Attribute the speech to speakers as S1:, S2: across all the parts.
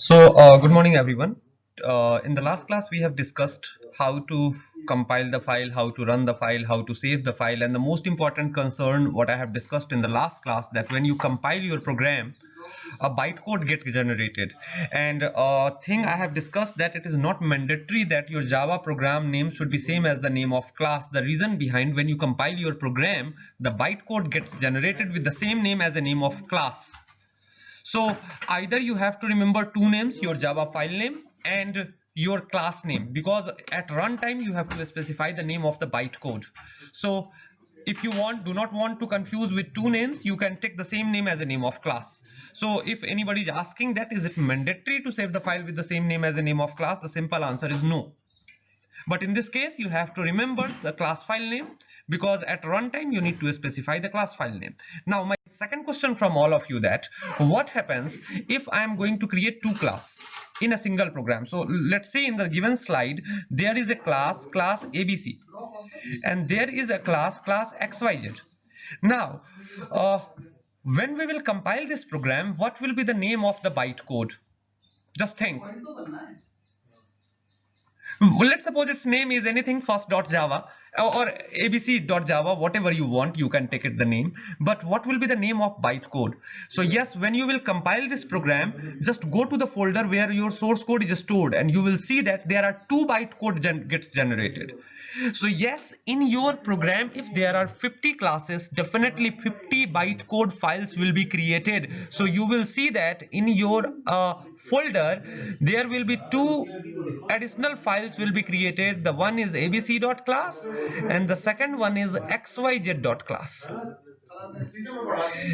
S1: Good morning, everyone. In the last class, we have discussed how to compile the file, how to run the file, how to save the file, and the most important concern, what I have discussed in the last class, that when you compile your program, a bytecode gets generated. And thing I have discussed that it is not mandatory that your Java program name should be same as the name of class. The reason behind, when you compile your program, the bytecode gets generated with the same name as a name of class. So either you have to remember two names, your Java file name and your class name, because at runtime you have to specify the name of the bytecode. So if you do not want to confuse with two names, you can take the same name as a name of class. So if anybody is asking that is it mandatory to save the file with the same name as a name of class, the simple answer is no. But in this case, you have to remember the class file name, because at runtime you need to specify the class file name. Now, my second question from all of you, that what happens if I am going to create two class in a single program? So let's say in the given slide, there is a class ABC, and there is a class XYZ. Now, when we will compile this program, what will be the name of the bytecode? Just think. Let's suppose its name is anything first.java or abc.java, whatever you want, you can take it the name. But what will be the name of bytecode? So yes, when you will compile this program, just go to the folder where your source code is stored, and you will see that there are two bytecode gets generated. So yes, in your program, if there are 50 classes, definitely 50 bytecode files will be created. So you will see that in your folder, there will be two additional files will be created. The one is abc.class and the second one is xyz.class.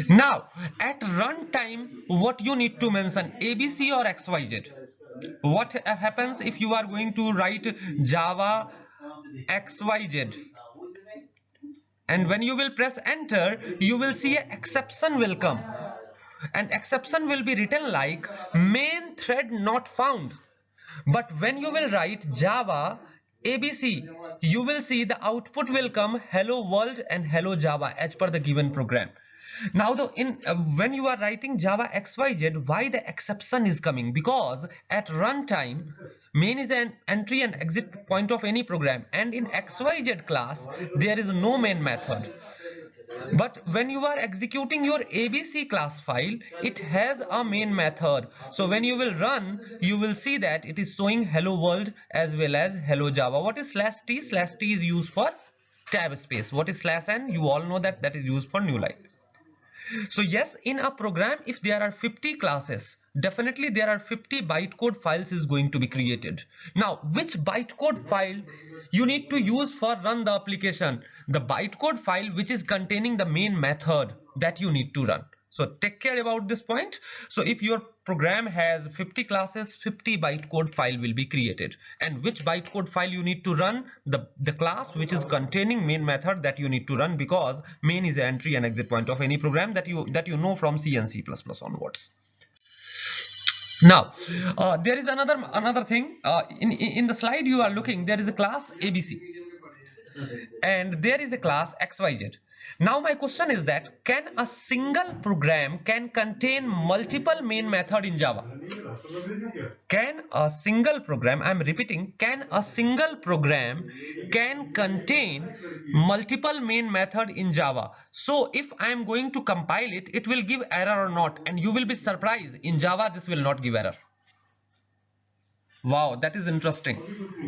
S1: Now, at runtime, what you need to mention, ABC or XYZ? What happens if you are going to write Java XYZ? And when you will press enter, you will see an exception will come. And exception will be written like main thread not found. But when you will write Java ABC, you will see the output will come hello world and hello Java as per the given program. Now, when you are writing Java XYZ, why the exception is coming? Because at runtime, main is an entry and exit point of any program, and in XYZ class, there is no main method. But when you are executing your ABC class file, it has a main method. So when you will run, you will see that it is showing hello world as well as hello Java. What is /t? /t is used for tab space. What is /n? You all know that is used for new line. So yes, in a program, if there are 50 classes, definitely there are 50 bytecode files is going to be created. Now, which bytecode file you need to use for run the application? The bytecode file which is containing the main method that you need to run. So take care about this point. So if your program has 50 classes, 50 bytecode file will be created. And which bytecode file you need to run? The class which is containing main method that you need to run, because main is the entry and exit point of any program that you know from C and C++ onwards. Now, there is another thing. In the slide you are looking, there is a class ABC and there is a class XYZ. Now my question is that can a single program can contain multiple main method in Java? Can a single program, I'm repeating, can a single program can contain multiple main method in Java? So if I am going to compile it, it will give error or not? And you will be surprised, in Java this will not give error. Wow, that is interesting.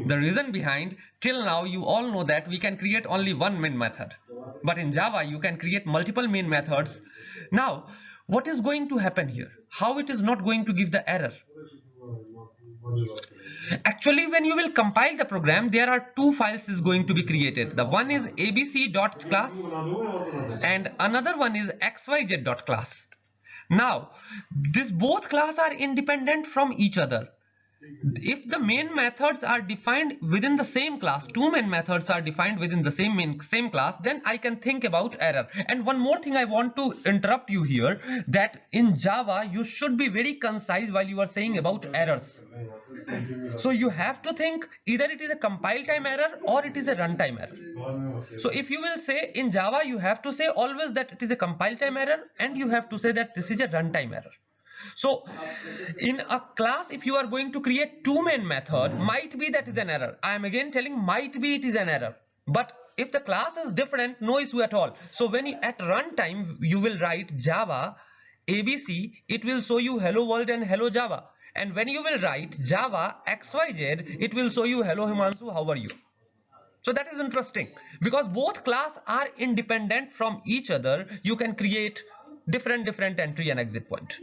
S1: The reason behind, till now you all know that we can create only one main method, but in Java you can create multiple main methods. Now, what is going to happen here? How it is not going to give the error? Actually, when you will compile the program, there are two files is going to be created. The one is abc.class and another one is xyz.class. Now, these both class are independent from each other. If the main methods are defined within the same class, two main methods are defined within the same class, then I can think about error. And one more thing I want to interrupt you here, that in Java you should be very concise while you are saying about errors. So you have to think either it is a compile time error or it is a runtime error. So if you will say in Java, you have to say always that it is a compile time error, and you have to say that this is a runtime error. So in a class, if you are going to create two main method, might be that is an error. I am again telling might be it is an error. But if the class is different, no issue at all. So when you, at runtime you will write Java ABC, it will show you hello world and hello Java. And when you will write Java XYZ, it will show you hello Himanshu, how are you? So that is interesting because both class are independent from each other. You can create different entry and exit point.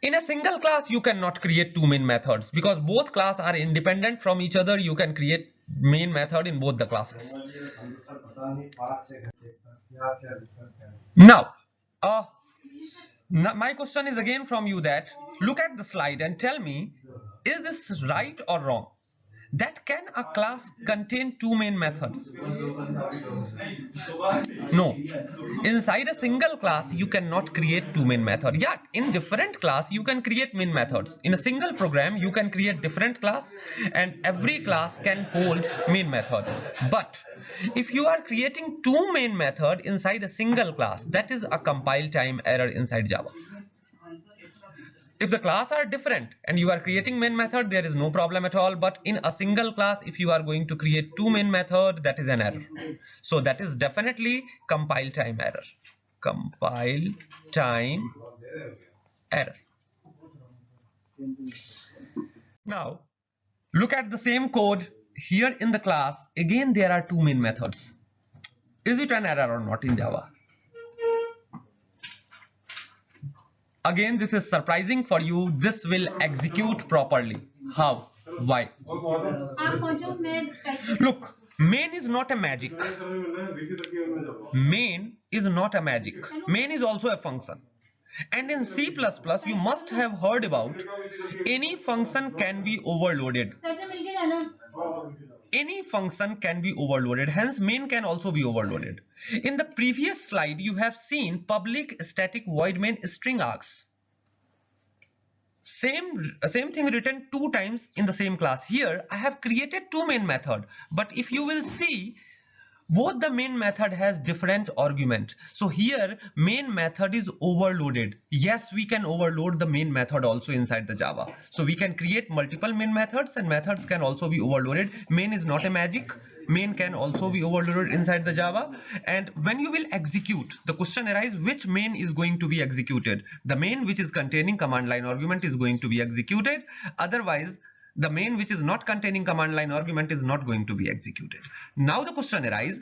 S1: In a single class, you cannot create two main methods because both class are independent from each other. You can create main method in both the classes. Now, my question is again from you that look at the slide and tell me, is this right or wrong? That can a class contain two main methods? No. Inside a single class, you cannot create two main methods. Yeah, in different class, you can create main methods. In a single program, you can create different class and every class can hold main method. But if you are creating two main method inside a single class, that is a compile time error inside Java. If the class are different and you are creating main method, there is no problem at all. But in a single class, if you are going to create two main method, that is an error. So that is definitely compile time error. Compile time error. Now, look at the same code here in the class. Again, there are two main methods. Is it an error or not in Java? Again, this is surprising for you. This will execute properly. How? Why? Look, main is not a magic. Main is not a magic. Main is also a function. And in C++, you must have heard about any function can be overloaded. Any function can be overloaded, hence main can also be overloaded. In the previous slide, you have seen public static void main string args. Same thing written two times in the same class. Here I have created two main method, but if you will see, both the main method has different argument. So here main method is overloaded. Yes, we can overload the main method also inside the Java. So we can create multiple main methods and methods can also be overloaded. Main is not a magic. Main can also be overloaded inside the Java. And when you will execute, the question arises, which main is going to be executed? The main which is containing command line argument is going to be executed. Otherwise, the main which is not containing command line argument is not going to be executed. Now the question arises,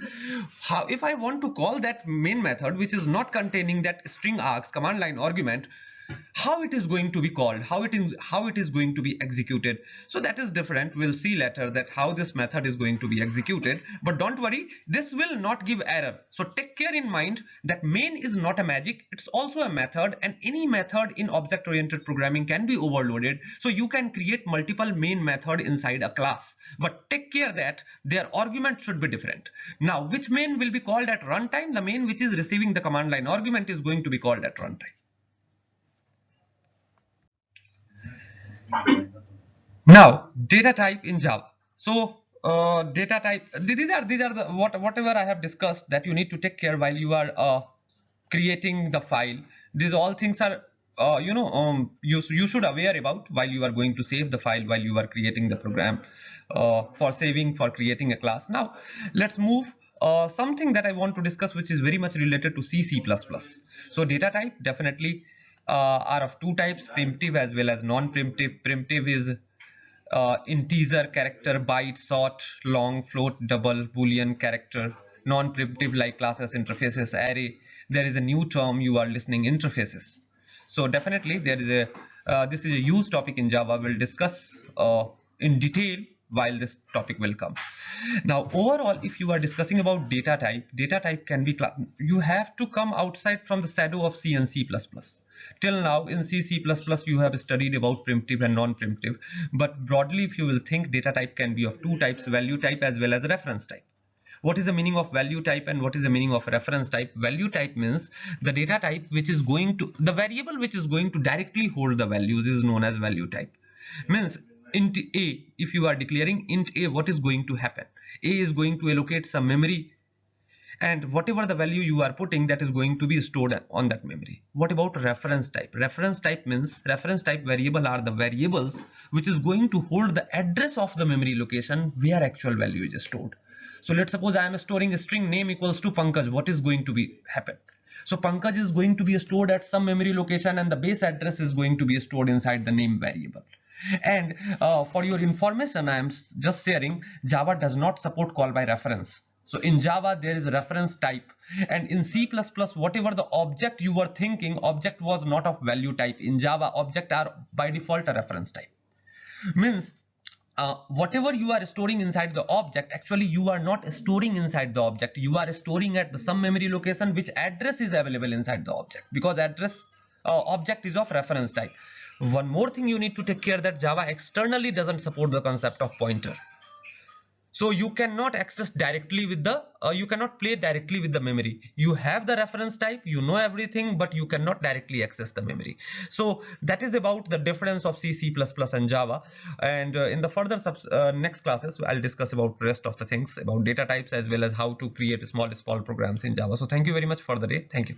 S1: how if I want to call that main method which is not containing that string args command line argument, how it is going to be called, how it is going to be executed? So that is different. We'll see later that how this method is going to be executed, but don't worry, this will not give error. So take care in mind that main is not a magic, it's also a method, and any method in object oriented programming can be overloaded. So you can create multiple main method inside a class, but take care that their argument should be different. Now, which main will be called at runtime? The main which is receiving the command line argument is going to be called at runtime. Now, data type in Java. So data type, these are the whatever I have discussed that you need to take care while you are creating the file. These all things are you should aware about while you are going to save the file, while you are creating the program for saving, for creating a class. Now let's move something that I want to discuss which is very much related to C++. So data type definitely are of two types, primitive as well as non-primitive. Primitive is integer, character, byte, short, long, float, double, boolean, character. Non-primitive like classes, interfaces, array. There is a new term you are listening, interfaces. So definitely there is a this is a used topic in Java. We'll discuss in detail while this topic will come. Now overall, if you are discussing about data type can be you have to come outside from the shadow of C and C++. Till now in C++ you have studied about primitive and non-primitive, but broadly if you will think, data type can be of two types, value type as well as reference type. What is the meaning of value type and what is the meaning of reference type? Value type means the data type which is going to, the variable which is going to directly hold the values is known as value type. Means int a, if you are declaring int a, what is going to happen? A is going to allocate some memory and whatever the value you are putting, that is going to be stored on that memory. What about reference type? Reference type means reference type variable are the variables which is going to hold the address of the memory location where actual value is stored. So let's suppose I am storing a string name equals to Pankaj. What is going to be happen? So Pankaj is going to be stored at some memory location and the base address is going to be stored inside the name variable. And for your information, I am just sharing, Java does not support call by reference. So in Java, there is a reference type, and in C++, whatever the object you were thinking, object was not of value type. In Java, object are by default a reference type. Means whatever you are storing inside the object, actually you are not storing inside the object. You are storing at the some memory location which address is available inside the object, because address object is of reference type. One more thing you need to take care, that Java externally doesn't support the concept of pointer. So you cannot access directly with the you cannot play directly with the memory. You have the reference type, you know everything, but you cannot directly access the memory. So that is about the difference of C, C++ and Java. And in the further next classes, I'll discuss about rest of the things about data types as well as how to create small programs in Java. So thank you very much for the day. Thank you.